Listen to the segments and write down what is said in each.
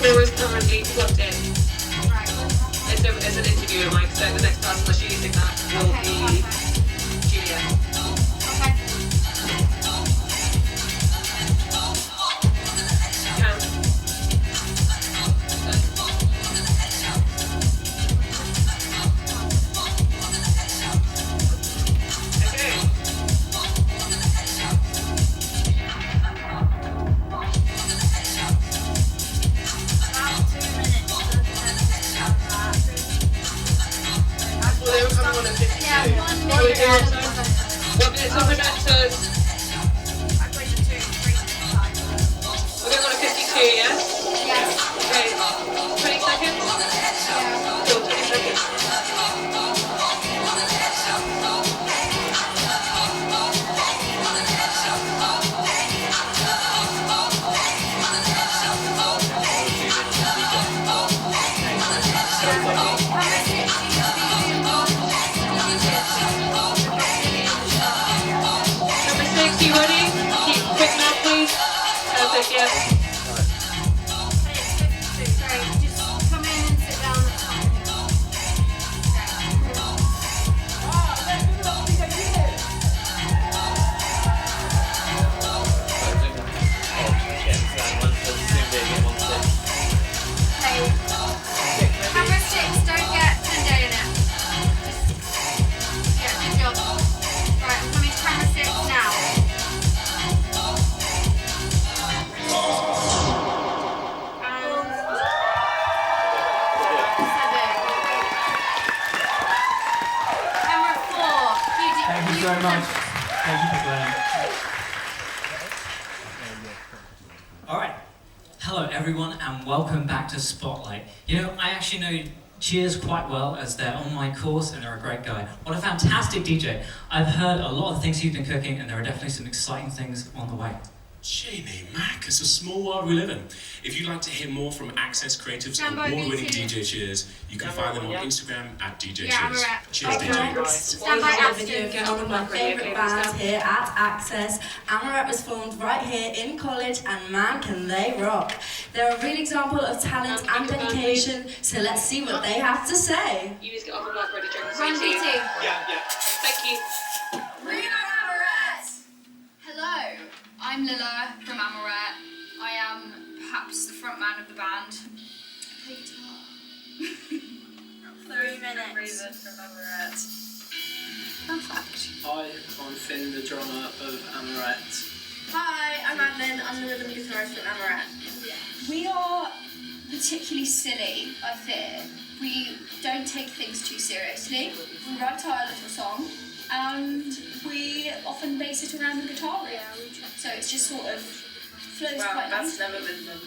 4 is currently plugged in. It's an interview mic, so the next person that's using that will be Julia. Okay. Welcome back to Spotlight. You know, I actually know Cheers quite well as they're on my course and they're a great guy. What a fantastic DJ. I've heard a lot of things you've been cooking and there are definitely some exciting things on the way. Jamie, Mac, it's a small world we live in. If you'd like to hear more from Access Creative's award-winning DJ Cheers, you can find them on Instagram at DJ Cheers. Cheers, DJ. Stand by a video again, one of my favourite bands here at Access. Amaret was formed right here in college and man can they rock. They're a real example of talent and dedication, so let's see what they have to say. You just get off the mic ready during the Run meeting. BT. Yeah. Thank you. We are Amaret! Hello, I'm Lila from Amaret. I am perhaps the front man of the band. Play guitar. 3 minutes. From Amaret. Perfect. Hi, I'm Finn, the drummer of Amaret. Hi, I'm Madeline, I'm the rhythm guitarist from Amaret. We are particularly silly, I fear. We don't take things too seriously. We write our little song and we often base it around the guitar riff. So it's just sort of flows quite that's nicely. never been done.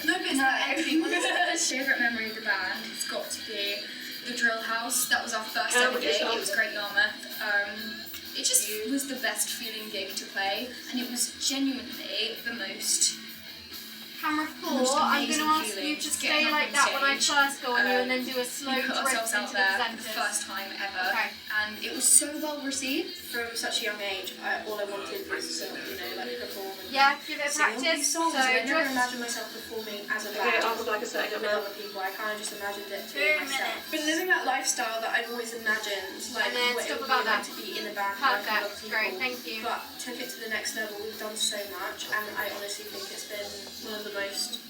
No, but it's not my favourite memory of the band. It's got to be the Drill House. That was our first ever gig. It was Great Yarmouth. It just was the best feeling gig to play, and it was genuinely the most. Camera 4, I'm going to ask you to stay like that when I first go on you and then do a slow drift into the presenters. The first time ever, okay. And it was so well received. From such a young age, all I wanted was to, perform. Yeah, give it a practice. So I never imagined myself performing as a band. I would like a second with other people. I kind of just imagined it to be myself. Been living that lifestyle that I've always imagined, like and then what it would be like to be in a band. Perfect, great, thank you. But took it to the next level. We've done so much, and I honestly think it's been one of the most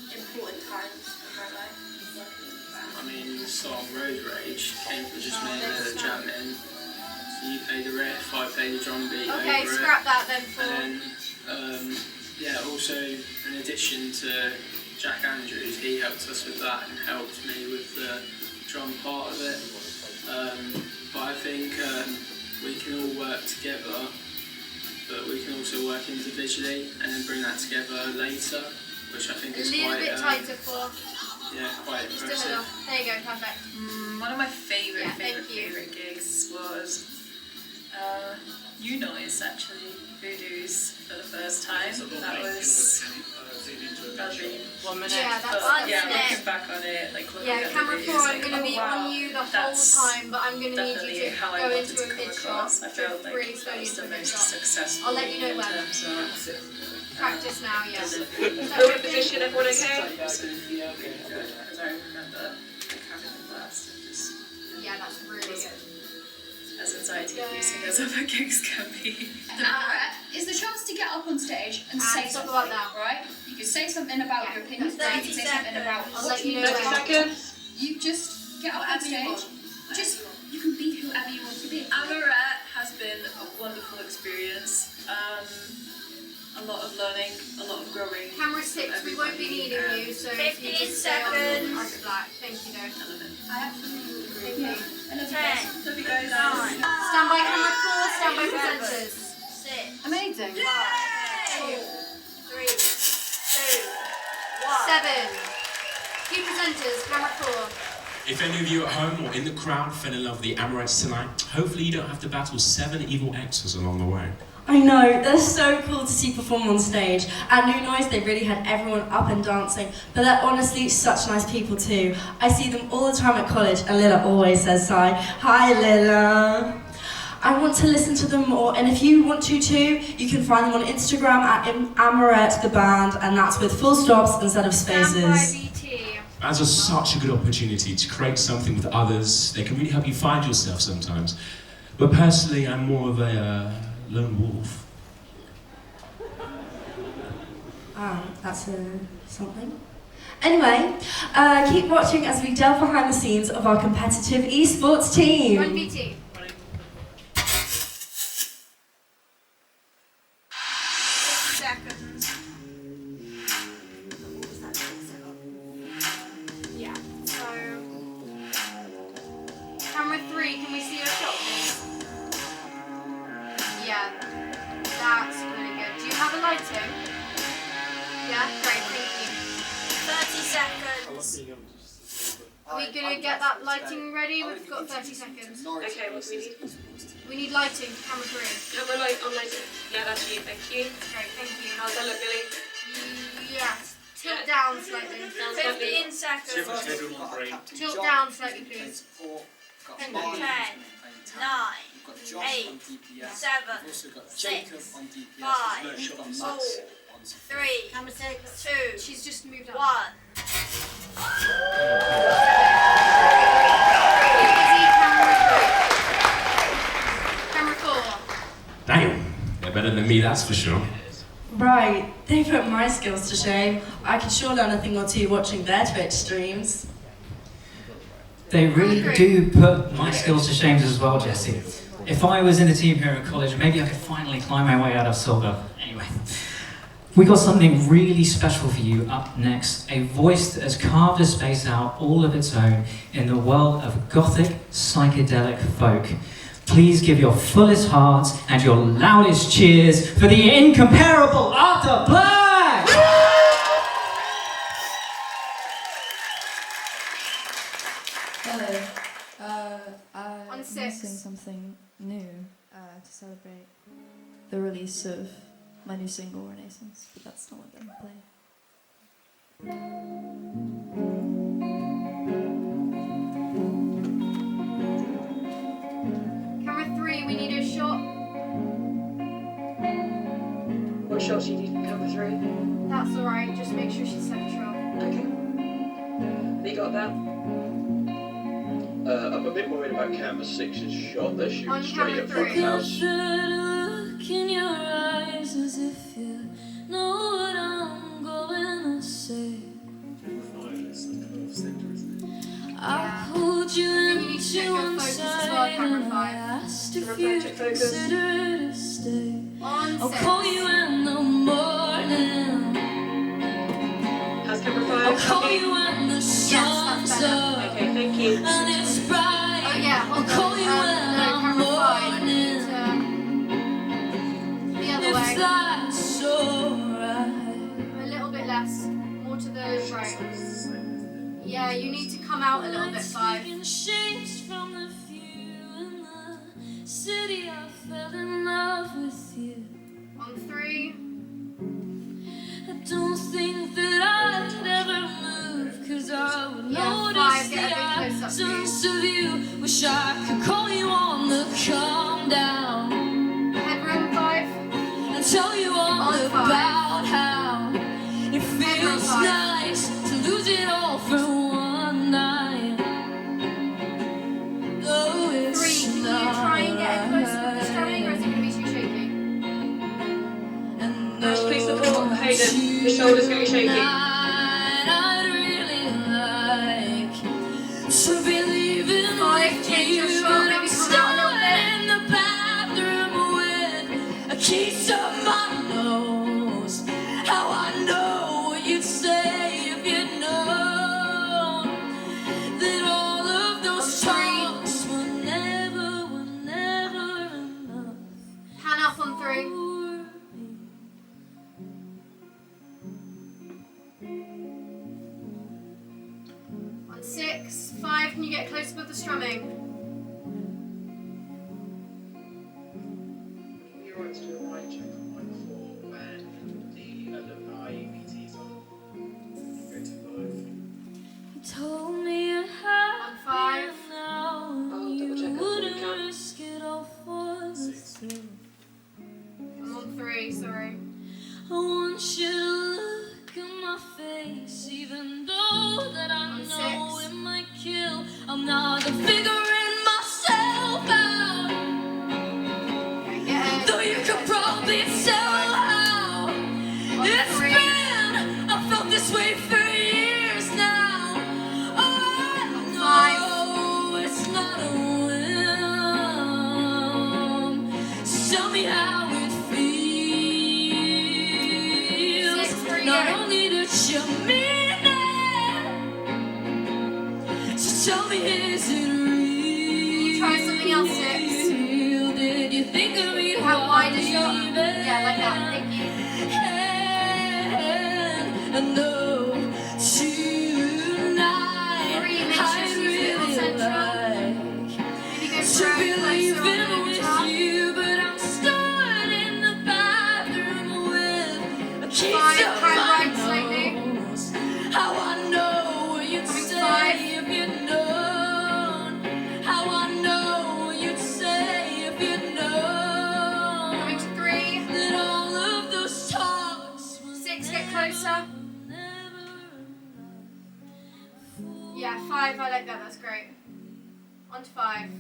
important times of my life. Working in a band. I mean, the song Road Rage came from just me and Lila jamming. So you played the riff, I played the drum beat Okay, over scrap it. that then for... And then, also in addition to Jack Andrews, he helped us with that and helped me with the drum part of it. But I think we can all work together, but we can also work individually and then bring that together later, which I think is a little quite bit tighter for... yeah, quite Just a impressive. little. There you go, perfect. One of my favourite thank you. gigs was You Noise, actually, Voodoo's for the first time. That was really 1 minute. Yeah, that's but, yeah, looking back on it, like looking at camera the 4, videos, I'm going to be on you the whole time, but I'm going to need you to go into a mid shot. I felt like really slowly that was into the a mid most shot. successful I'll let you know in when. terms of Practice now, yeah. Forward position, everyone okay? I don't remember having the blast and just Yeah, that's really good. as anxiety-inducing as other gigs can be. Is the chance to get up on stage and say talk something, about that. right? You can say something about your opinions, or you can say something about I'll what let you you know 30 do. seconds. You just get up on stage. Just you can be whoever you want to be. Amoret has been a wonderful experience. A lot of learning, a lot of growing. Camera 6, we won't be needing you, so if you just stay on us black. Thank you, though. I absolutely agree. Thank you. I love you guys. Love you guys. Stand by camera 4, stand by presenters. 6, Amazing. 5, 4, 3, 2, 1. 7. Key presenters, camera 4. If any of you at home or in the crowd fell in love with the Amorettes tonight, hopefully you don't have to battle 7 evil exes along the way. I know, they're so cool to see perform on stage. At New Noise, they really had everyone up and dancing, but they're honestly such nice people too. I see them all the time at college, and Lila always says hi. Hi, Lila. I want to listen to them more, and if you want to too, you can find them on Instagram at Amorette the band, and that's with full stops instead of spaces. That's such a good opportunity to create something with others. They can really help you find yourself sometimes. But personally, I'm more of a lone wolf. That's something. Anyway, keep watching as we delve behind the scenes of our competitive esports team. 1v2. Yeah, so camera 3, can we see your shot, please? Yeah, that's really good. Do you have a lighting? Yeah, great, thank you. 30 seconds. Are we gonna get that lighting ready? We've got 30 seconds. Okay, what do we need? We need lighting, camera 3. Camera light on lighting. Yeah, that's you, thank you. Great, thank you. How's that look, Billy? Yes, tilt down slightly. 15 seconds. Tilt down slightly, please. 10, 9, 8, 7, 6, 5, 4, 3, 2, She's just moved up. 1. Camera 4. Damn, they're better than me, that's for sure. Right, they put my skills to shame. I could sure learn a thing or two watching their Twitch streams. They really do put my skills to shame as well, Jesse. If I was in the team here at college, maybe I could finally climb my way out of silver. Anyway, we got something really special for you up next. A voice that has carved a space out all of its own in the world of gothic psychedelic folk. Please give your fullest hearts and your loudest cheers for the incomparable Arthur Black! Hello. I'm On going to 6. sing something new to celebrate the release of my new single, Renaissance, but that's not what I'm going to play. Camera 3, we need a shot. What shots you need camera 3? That's alright, just make sure she's central. Okay. Have you got that? I'm a bit worried about camera 6's shot. They're shooting On straight at camera front 3. house. Look in your eyes as if you know what I'm going to say. I pulled you Then you need to check into your one focus as well, side camera and I 5. asked if Camera you 5, check focus. consider to stay. On I'll 6. call you in the morning. How's camera 5? I'll call Okay. you when the Yes, sun's that's better. up Okay, thank you. and it's bright. Oh yeah, I'll hold call on. you No, when I'm camera 5. We need morning. to... The other If way. that's alright. A little bit less. More to the right. Yeah, you need to come out a little bit, 5. Taking shapes from the view in the city. I fell in love with you. On 3. I don't think that I'd ever move, 'cause I would Yeah, notice 5, get a the bit close up to you. absence of you. Wish I could call you on the calm down Headroom 5. and tell you all On 5. about It's nice to lose it all for one night. Oh, it's 3, can you try and get closer with the strumming, or is it going to be too shaky? Ash, please support Hayden. The shoulder's going to be shaky. I'd really like to be leaving 5, change your shot, maybe come out a little bit. in the bathroom with a kiss up my nose. How I know what you'd say if you'd known that all of those talks were never enough. Hand up on 3. On 6, 5, can you get closer with the strumming? You're right to do a mic check on mic 4 where the alumni EPTs on. Go to live. You told me you had On 5. I'll double check that for you, Cam. risk it all for the thrill. I'm on 3, sorry. I want you to look at my face, even though that I On know 6. it might kill. I'm not figuring myself out, Okay, get it. though you could probably tell how. It's 3. been, I felt this way for years now. Oh, I know it's not a whim. Tell me how it feels. 6, 3, Not go. only that you mean it, so tell me, is it real? You try something else, 6. Did you think of me? How wide is your... Yeah, like that. Thank you. I know tonight 3, make sure I'd she's a bit more really central. like Maybe go to for a be closer leaving on the with top. you, but I'm stuck in the bathroom with a kiss 5, up try my right slightly. nose. How I know what you'd Coming to say 5. if you'd known. How I know what you'd say if you'd known Coming to 3. that all of those talks were 6, get closer. Yeah, 5, I like that, that's great. On to 5.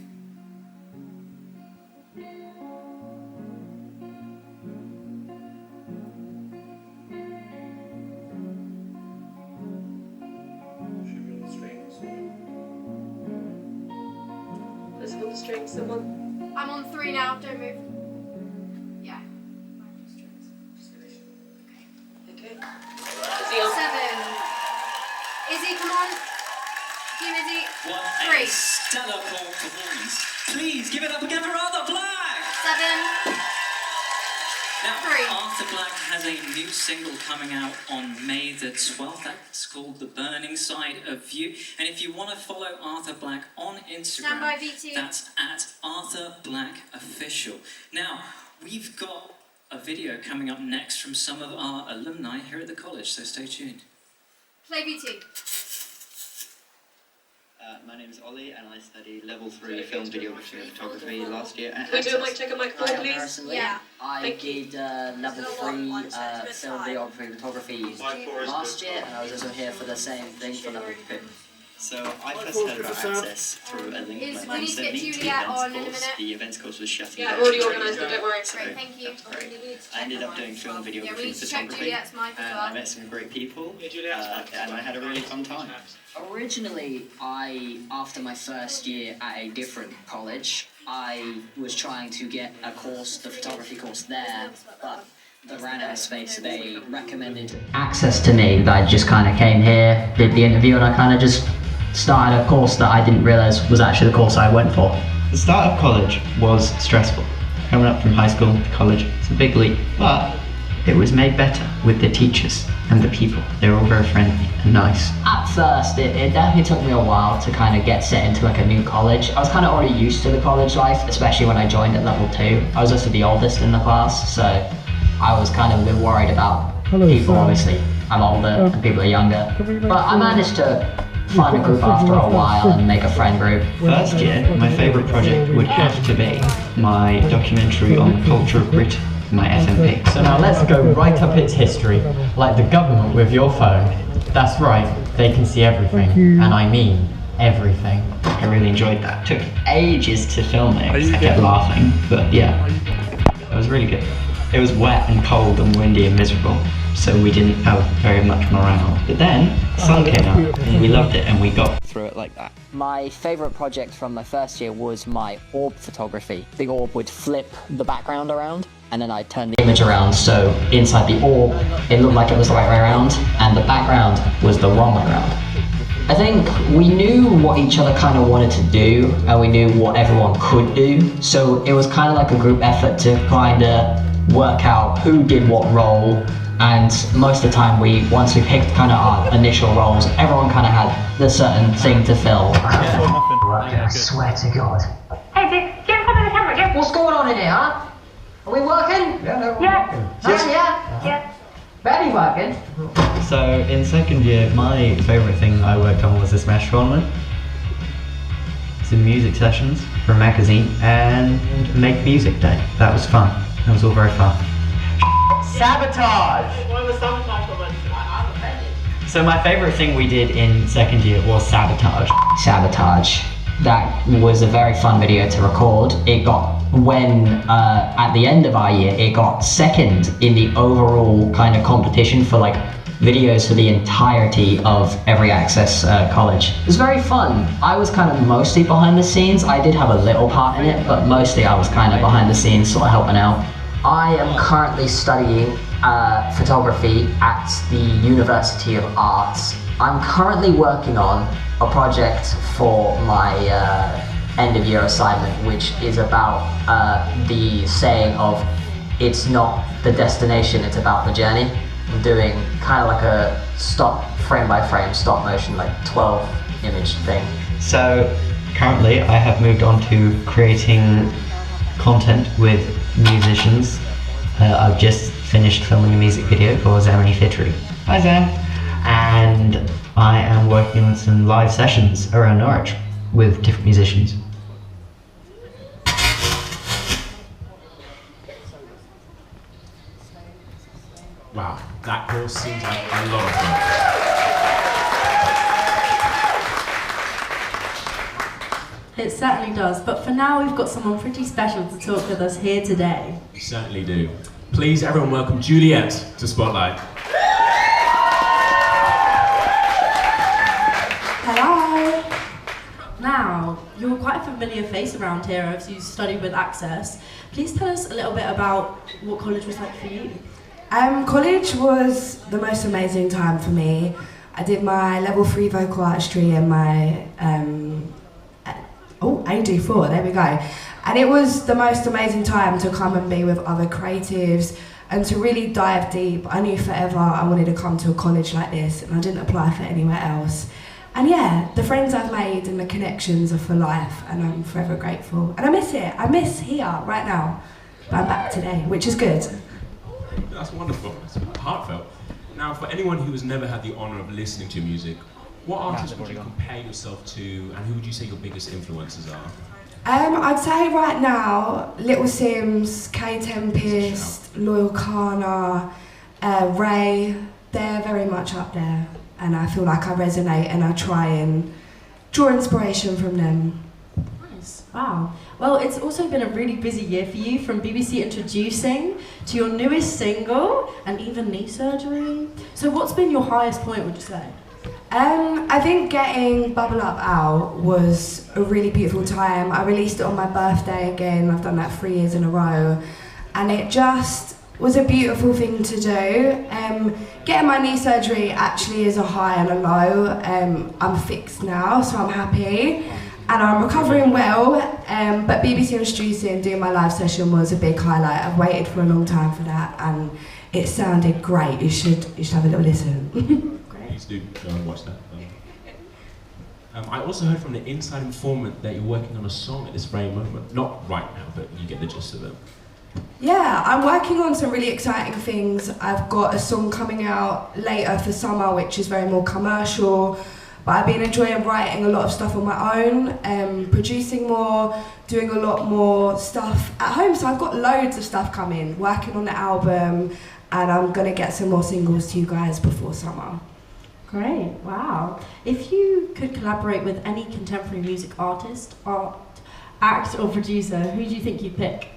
Let's pull the strings, someone. I'm on 3 now, don't move. Yeah. Okay. Is he on? 7. Izzy, come on. Give Izzy. What 3. a stellar performance. Please give it up again for Arthur Black. 7. Now, 3. Arthur Black has a new single coming out on May the 12th. That's called The Burning Side of You. And if you want to follow Arthur Black on Instagram, Stand by, VT. that's at Arthur Black Official. Now, we've got a video coming up next from some of our alumni here at the college, so stay tuned. Play VT. My name is Ollie and I studied level 3 film videography and photography last year at Can we do a mic Access. check on mic 4, please? Personally, Yeah. I Thank did level 3 film videography and photography last year, and I was also here for the same thing for level 2. So I first heard about Access through a link Is- my we need friend to sent get me to the Juliet events on in a course. minute. The events course was shutting Yeah, down. I've already organised it, don't worry. So Great, thank you. great. I ended up doing film Yeah, we videography need and to check photography, Juliet's mic as and I well. met some great people, and I had a really fun time. Originally, after my first year at a different college, I was trying to get a course, the photography course there, but they ran out of space, so they recommended Access to me. That I just kind of came here, did the interview, and I kind of just started a course that I didn't realise was actually the course I went for. The start of college was stressful. Coming up from high school to college, it's a big leap, but it was made better with the teachers and the people. They were all very friendly and nice. At first, it definitely took me a while to kind of get set into like a new college. I was kind of already used to the college life, especially when I joined at level 2. I was also the oldest in the class, so I was kind of a bit worried about people, obviously. I'm older and people are younger, but I managed to find a group after a while and make a friend group. First year, my favourite project would have to be my documentary on the culture of Britain. my FMP. So now let's go right up its history, like the government with your phone. That's right, they can see everything, and I mean everything. I really enjoyed that. Took ages to film it, I kept laughing, but yeah, it was really good. It was wet and cold and windy and miserable, so we didn't have very much morale. But then, the sun came out, and we loved it, and we got through it like that. My favourite project from my first year was my orb photography. The orb would flip the background around, and then I'd turn the image around, so inside the orb, it looked like it was the right way around, and the background was the wrong way around. I think we knew what each other kind of wanted to do, and we knew what everyone could do, so it was kind of like a group effort to kind of work out who did what role, and most of the time once we picked kind of our initial roles, everyone kind of had a certain thing to fill. I swear to God. Hey, do you have a the camera, Jeff? What's going on in here, huh? Are we working? Yeah, no, we're working. Yeah? Very working. So in second year, my favourite thing I worked on was the Smash tournament, some music sessions for a magazine, and Make Music Day. That was fun. That was all very fun. Sabotage! Why was sabotage so much? I'm offended. So my favourite thing we did in second year was Sabotage. Sabotage. That was a very fun video to record. It got, at the end of our year, it got second in the overall kind of competition for like videos for the entirety of every Access college. It was very fun. I was kind of mostly behind the scenes. I did have a little part in it, but mostly I was kind of behind the scenes, sort of helping out. I am currently studying photography at the University of Arts. I'm currently working on a project for my end of year assignment, which is about the saying of, it's not the destination, it's about the journey. I'm doing kind of like a frame by frame, stop motion, like 12 image thing. So currently I have moved on to creating content with musicians. I've just finished filming a music video for Zamini Fitri. Hi Zam! And I am working on some live sessions around Norwich with different musicians. Wow, that course seems like a lot of fun. It certainly does, but for now we've got someone pretty special to talk with us here today. We certainly do. Please everyone welcome Juliet to Spotlight. Hello! Now, you're quite a familiar face around here as you study with Access. Please tell us a little bit about what college was like for you. College was the most amazing time for me. I did my level 3 vocal artistry and my AD4, there we go. And it was the most amazing time to come and be with other creatives and to really dive deep. I knew forever I wanted to come to a college like this, and I didn't apply for anywhere else. And yeah, the friends I've made and the connections are for life, and I'm forever grateful. And I miss it. I miss here right now. But I'm back today, which is good. That's wonderful. It's heartfelt. Now, for anyone who has never had the honour of listening to music, what artists would you compare yourself to, and who would you say your biggest influences are? I'd say right now, Little Sims, K Tempest, Loyal Kana, Ray, they're very much up there. And I feel like I resonate and I try and draw inspiration from them. Nice, wow. Well, it's also been a really busy year for you, from BBC Introducing to your newest single and even knee surgery. So what's been your highest point, would you say? I think getting Bubble Up out was a really beautiful time. I released it on my birthday again. I've done that 3 years in a row. And it just was a beautiful thing to do. Getting my knee surgery actually is a high and a low. I'm fixed now, so I'm happy. And I'm recovering well, but BBC Introducing, doing my live session was a big highlight. I've waited for a long time for that, and it sounded great. You should have a little listen. Please do go and watch that. I also heard from the inside informant that you're working on a song at this very moment. Not right now, but you get the gist of it. Yeah, I'm working on some really exciting things. I've got a song coming out later for summer, which is very more commercial. But I've been enjoying writing a lot of stuff on my own, producing more, doing a lot more stuff at home. So I've got loads of stuff coming, working on the album, and I'm going to get some more singles to you guys before summer. Great, wow. If you could collaborate with any contemporary music artist, act or producer, who do you think you'd pick?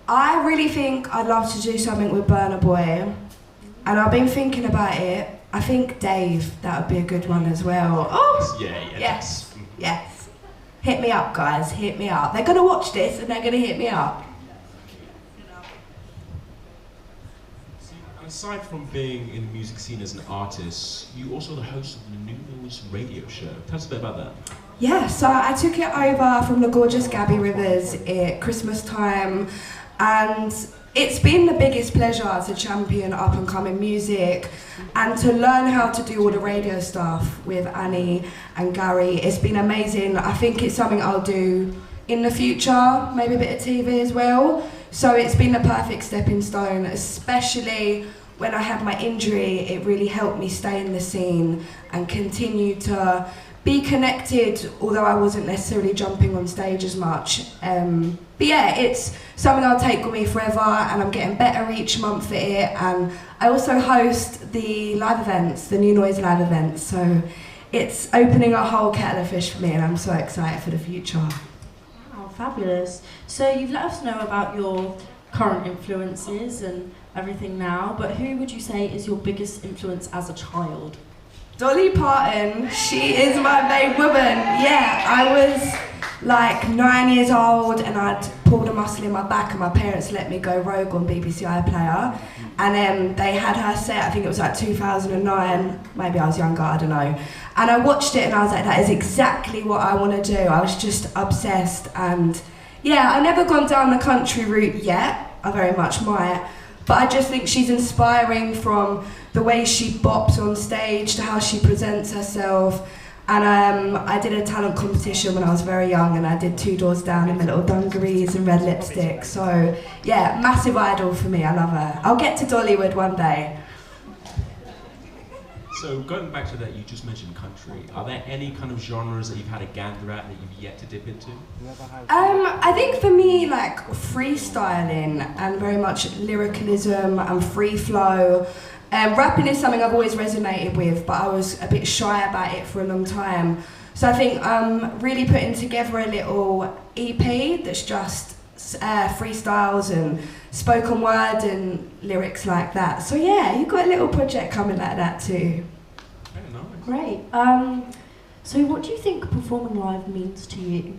I really think I'd love to do something with Burna Boy, and I've been thinking about it. I think Dave, that would be a good one as well. Oh! Yeah. Yes. Hit me up, guys, hit me up. They're going to watch this and they're going to hit me up. Aside from being in the music scene as an artist, you also the host of the New News radio show. Tell us a bit about that. Yeah, so I took it over from the gorgeous Gabby Rivers at Christmas time, and it's been the biggest pleasure to champion up and coming music and to learn how to do all the radio stuff with Annie and Gary. It's been amazing. I think it's something I'll do in the future, maybe a bit of TV as well. So it's been the perfect stepping stone, especially when I had my injury. It really helped me stay in the scene and continue to be connected, although I wasn't necessarily jumping on stage as much. But yeah, it's something I'll take with me forever, and I'm getting better each month at it. And I also host the live events, the New Noise live events. So it's opening a whole kettle of fish for me, and I'm so excited for the future. Wow, fabulous. So you've let us know about your current influences and everything now, but who would you say is your biggest influence as a child? Dolly Parton, she is my main woman. Yeah, I was like 9 years old and I'd pulled a muscle in my back and my parents let me go rogue on BBC iPlayer. And then they had her set, I think it was like 2009, maybe I was younger, I don't know. And I watched it and I was like, that is exactly what I want to do. I was just obsessed, and yeah, I've never gone down the country route yet, I very much might. But I just think she's inspiring from the way she bops on stage to how she presents herself. And I did a talent competition when I was very young, and I did 2 Doors Down in my little dungarees and red lipstick. So yeah, massive idol for me, I love her. I'll get to Dollywood one day. So going back to that, you just mentioned country. Are there any kind of genres that you've had a gander at that you've yet to dip into? I think for me, like freestyling and very much lyricalism and free flow. Rapping is something I've always resonated with, but I was a bit shy about it for a long time. So I think I'm really putting together a little EP that's just freestyles and spoken word and lyrics like that. So yeah, you've got a little project coming like that too. Great. So what do you think performing live means to you?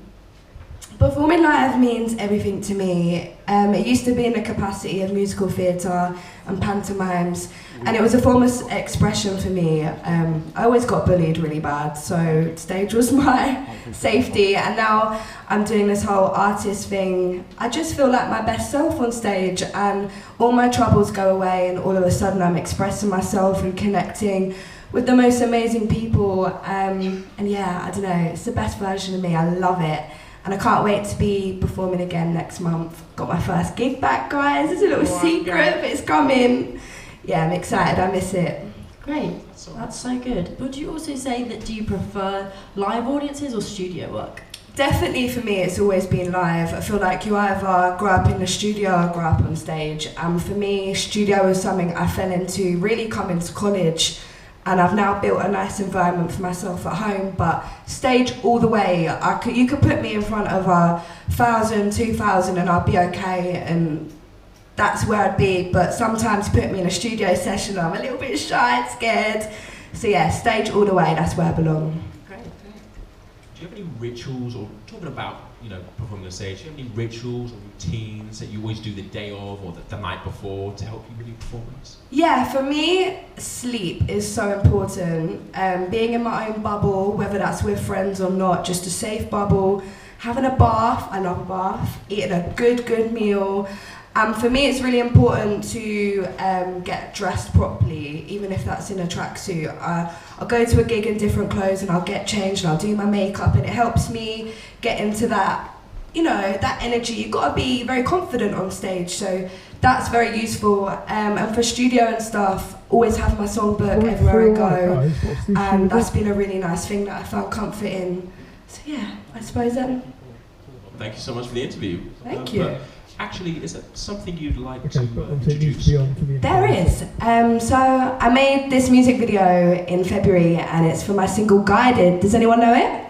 Performing live means everything to me. It used to be in the capacity of musical theatre and pantomimes, and it was a form of expression for me. I always got bullied really bad, so stage was my safety, and now I'm doing this whole artist thing. I just feel like my best self on stage, and all my troubles go away, and all of a sudden I'm expressing myself and connecting with the most amazing people. And yeah, I don't know, it's the best version of me. I love it. And I can't wait to be performing again next month. Got my first gig back, guys. It's a little secret, but it's coming. Yeah, I'm excited. I miss it. Great. That's so good. Would you also say that do you prefer live audiences or studio work? Definitely for me, it's always been live. I feel like you either grow up in the studio or grow up on stage. And for me, studio was something I fell into really coming to college. And I've now built a nice environment for myself at home, but stage all the way. You could put me in front of 1,000, 2,000 and I'd be okay, and that's where I'd be. But sometimes put me in a studio session, I'm a little bit shy and scared. So yeah, stage all the way, that's where I belong. Great. Do you have any rituals, or talking about, performing on stage, do you have any rituals or routines that you always do the day of or the night before to help you with your performance? Yeah, for me, sleep is so important. Being in my own bubble, whether that's with friends or not, just a safe bubble, having a bath, I love a bath, eating a good meal. For me, it's really important to get dressed properly, even if that's in a tracksuit. I'll go to a gig in different clothes and I'll get changed and I'll do my makeup, and it helps me get into that, that energy. You've got to be very confident on stage, so that's very useful. And for studio and stuff, always have my songbook everywhere I go, and that's been a really nice thing that I found comfort in. So yeah, I suppose Thank you so much for the interview. Thank you. But actually, is there something you'd like to introduce? There is. So I made this music video in February, and it's for my single Guided. Does anyone know it?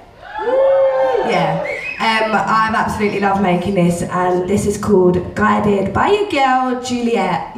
Yeah. I've absolutely loved making this, and this is called Guided by your girl, Juliet.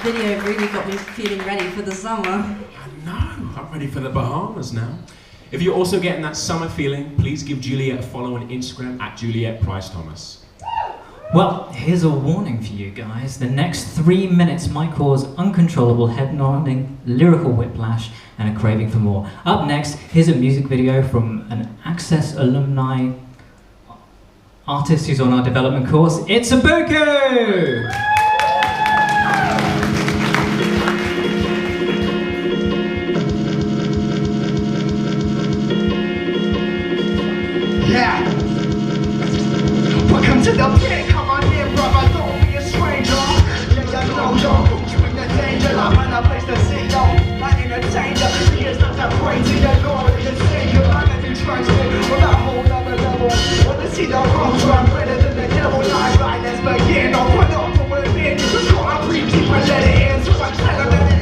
Video really got me feeling ready for the summer. I know, I'm ready for the Bahamas now. If you're also getting that summer feeling, please give Juliet a follow on Instagram at Juliet Price Thomas. Well, here's a warning for you guys. The next 3 minutes might cause uncontrollable head-nodding, lyrical whiplash, and a craving for more. Up next, here's a music video from an Access alumni artist who's on our development course. It's Ibuku! Yeah. Welcome to the pit. Come on in, brother. Don't be a stranger. Yeah, you know, yo. You in the danger. I find a place to sit, yo. I entertain you. Here's not that crazy. The Lord and the Savior. I let you trust me. On that whole other level. Wanna see the wrong run better than the devil. Right, let's begin. Open up from within. Just go and breathe deep and let it in. So I tell her let it in.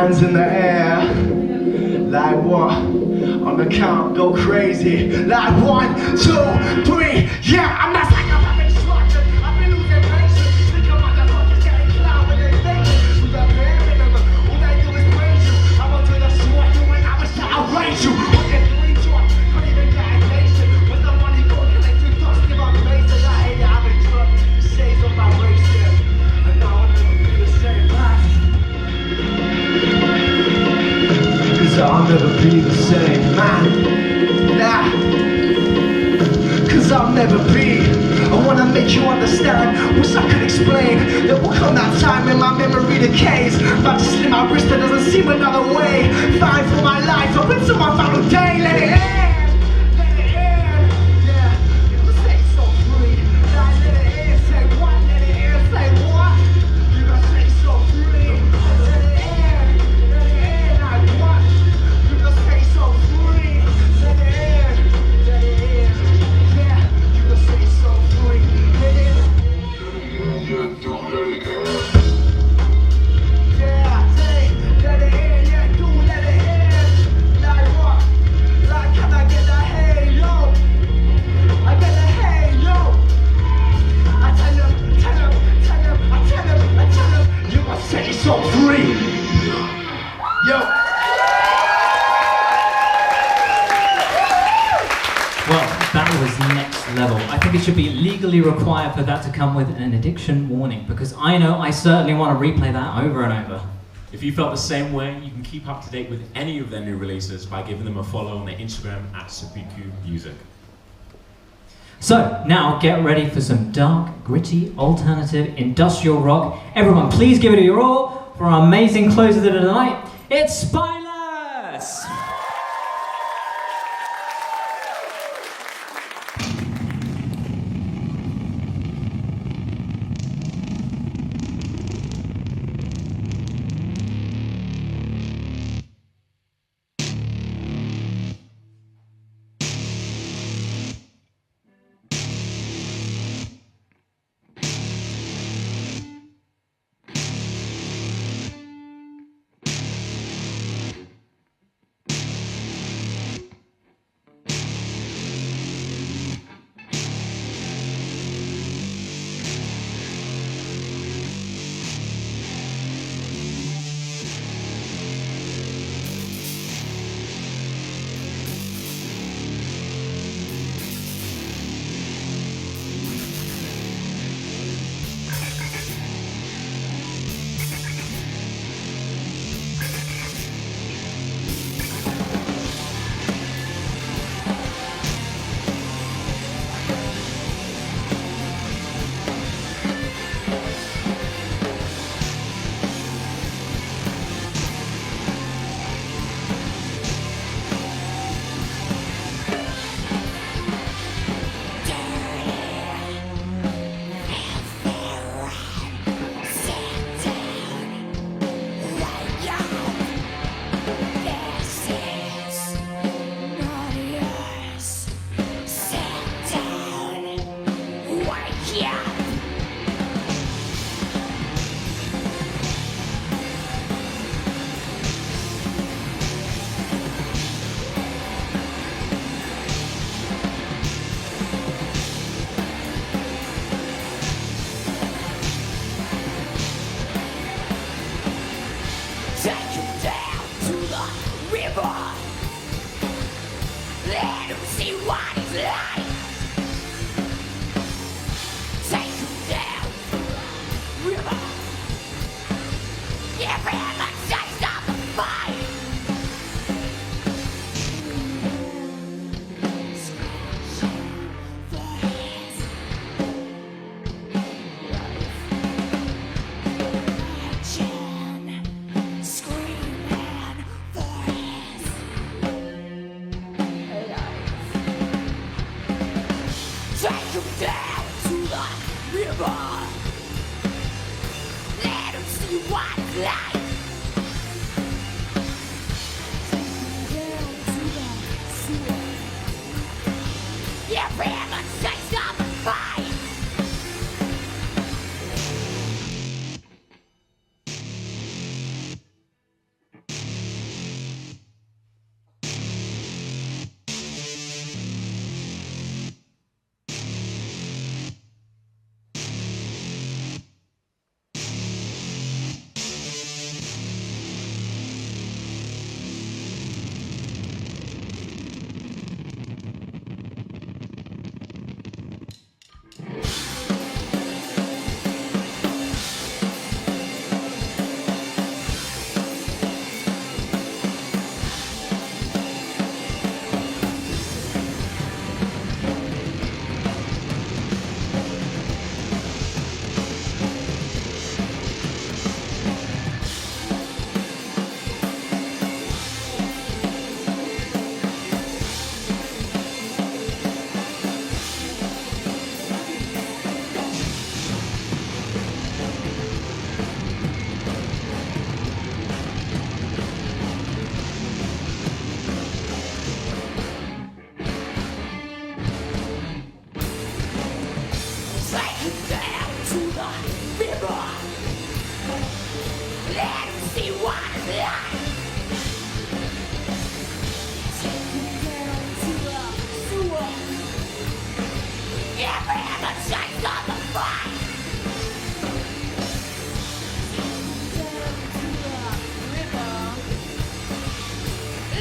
In the air, like what? On the count, go crazy. Like 1, 2, 3. Yeah, I'm not psychopathic structured. I've been losing patience. Think of motherfuckers getting clout when they think it. With the bare minimum, all they do is praise you. I won't do the sword you and I was to outrage you. Look at 3 drop, can't even get a nation. Where's the money going? Collecting dust, give up bases. I hate it, I've been drunk. The shades of my racing. And now I'll never be the same man. Cause I'll never be the same man. Nah. Cause I'll never be. I wanna make you understand. Wish I could explain. There will come that time when my memory decays. About to slit my wrist, there doesn't seem another way. Fight for my life, up until my final day. Let it end. Let it end. Yeah. You gonna say so free. Like, let it end. Say what? Let it end. Say what? You gonna say so free. Let it end. Let it end. Like what? You gonna say so free. Let it end. Let it end. Yeah. You gonna say so free. Let it end. Yeah, don't let it end. Yeah, say, let it end. Yeah, do let it end. Like what? Like, can I get that hey yo? I get the hey yo. I tell him, you gonna set yourself free. Yo. Well, that was next level. I think it should be legally required for that to come with an addiction warning, because I know I certainly want to replay that over and over. If you felt the same way, you can keep up to date with any of their new releases by giving them a follow on their Instagram @SubicuMusic. So, now get ready for some dark, gritty, alternative, industrial rock. Everyone, please give it your all for our amazing closer to the night. It's Spineless!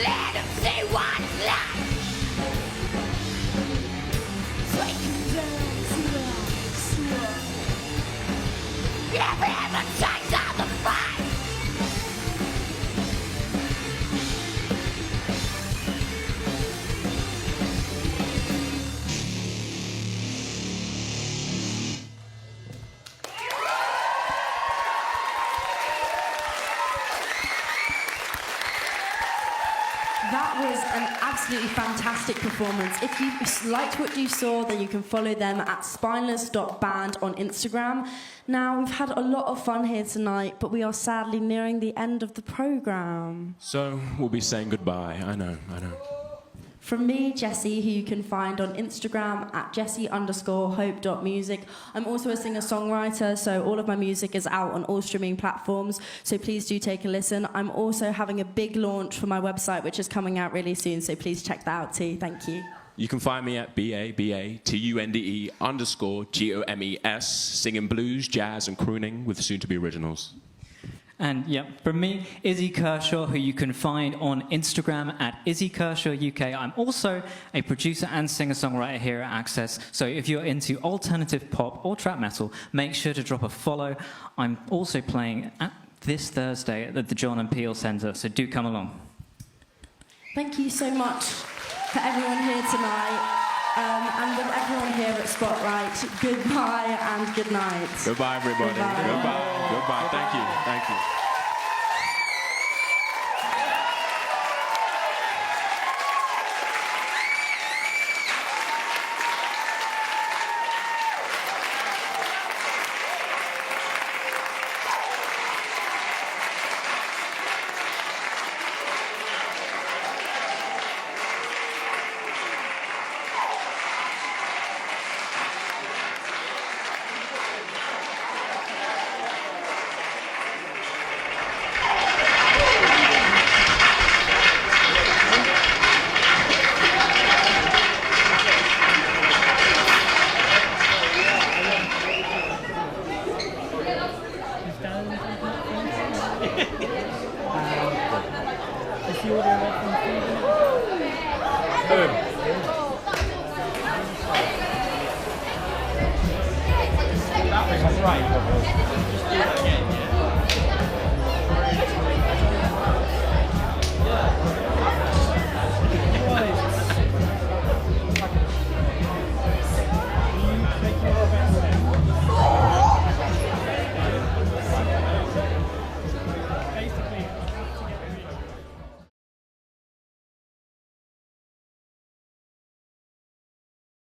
Let them say one lie. Take you down to the sewer. Every appetite's on the fire. That was an absolutely fantastic performance. If you liked what you saw, then you can follow them at spineless.band on Instagram. Now, we've had a lot of fun here tonight, but we are sadly nearing the end of the programme. So, we'll be saying goodbye. I know. From me, Jessie, who you can find on Instagram at jessie_hope.music. I'm also a singer-songwriter, so all of my music is out on all streaming platforms, so please do take a listen. I'm also having a big launch for my website, which is coming out really soon, so please check that out too. Thank you. You can find me at BABATUNDE_GOMES, singing blues, jazz, and crooning with soon-to-be originals. And yeah, from me, Izzy Kershaw, who you can find on Instagram at Izzy Kershaw UK. I'm also a producer and singer-songwriter here at Access. So if you're into alternative pop or trap metal, make sure to drop a follow. I'm also playing this Thursday at the John and Peel Centre, so do come along. Thank you so much for everyone here tonight. And with everyone here at Spotlight, goodbye and good night. Goodbye, everybody. Goodbye. Goodbye. Thank you.